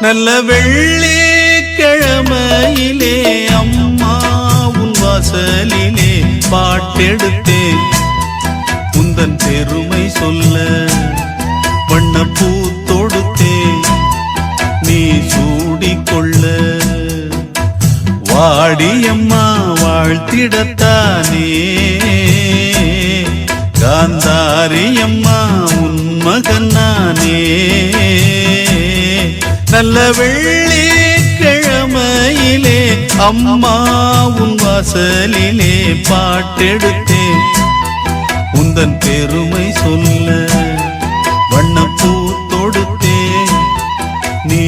நல்ல வெள்ளிக்கிழமையிலே அம்மா உன் வாசலிலே பாட்டெடுத்தேன் உந்தன் பெருமை சொல்ல வண்ணப்பூ தொடுத்தேன் நீ சூடிக்கொள்ள வாடியம்மா வாழ்த்திடத்தானே காந்தாரியம்மா உன் மகன் நானே நல்ல வெள்ளிக்கிழமையிலே அம்மா உன் வாசலிலே பாட்டெடுத்தேன் உந்தன் பெருமை சொல்ல வண்ணப்பூ தொடுத்தேன் நீ